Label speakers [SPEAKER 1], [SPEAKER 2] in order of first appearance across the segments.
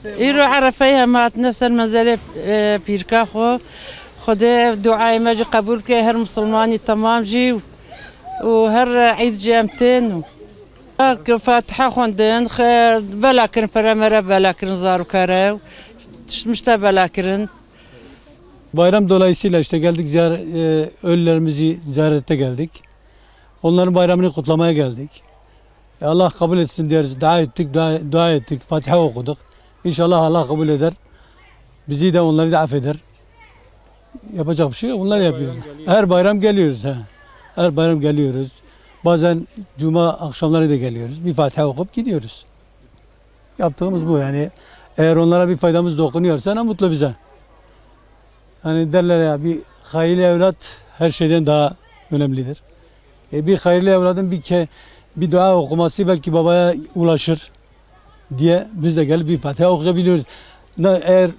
[SPEAKER 1] إيرو عرفيها ما تنسى المزالة بيركاخو خدا دعاء ما جي قبول كي هر مسلماني تمام جي وهر عيد جامتين فاتحة خوندن خير بلاكرن برامرة بلاكرن زارو كارو مشتا بلاكرن.
[SPEAKER 2] Bayram dolayısıyla işte geldik ölülerimizi ziyarete geldik. Onların bayramını kutlamaya geldik. Allah kabul etsin deriz. Dua ettik, Fatiha okuduk. İnşallah Allah kabul eder. Bizi de onları da affeder. Yapacak bir şey yok. Bunlar yapıyoruz. Her bayram geliyoruz. Her bayram geliyoruz. Bazen cuma akşamları da geliyoruz. Bir Fatiha okup gidiyoruz. Yaptığımız bu yani. Eğer onlara bir faydamız dokunuyorsa ne mutlu bize. Hani derler ya bir hayırlı evlat her şeyden daha önemlidir. Bir hayırlı evladın bir dua okuması belki babaya ulaşır diye biz de gelip bir Fatiha okuyabiliyoruz. Eğer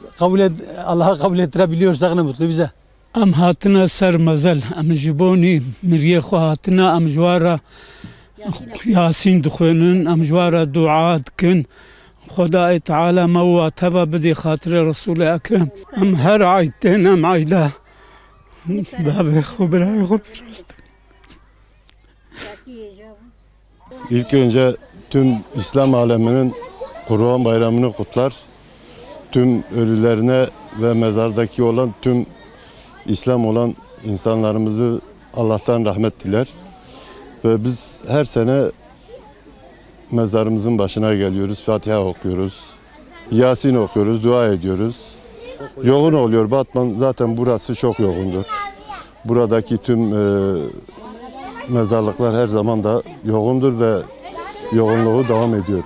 [SPEAKER 2] Allah'a kabul ettirebiliyorsak ne mutlu bize.
[SPEAKER 3] Am hatına sermezel, am jiboni miriye hatına am jwara Yasin dukhunun am jwara dua dkin. خدای تعالی موت توا بدی خاطر رسول اکرم ام her ayden am ayda baba خبرای خوب راست.
[SPEAKER 4] İlk önce tüm İslam aleminin Kurban Bayramı'nı kutlar. Tüm ölülerine ve mezardaki olan tüm İslam olan insanlarımızı Allah'tan rahmet diler. Ve biz her sene mezarımızın başına geliyoruz, Fatiha okuyoruz, Yasin okuyoruz, dua ediyoruz. Yoğun oluyor. Batman zaten burası çok yoğundur. Buradaki tüm mezarlıklar her zaman da yoğundur ve yoğunluğu devam ediyor.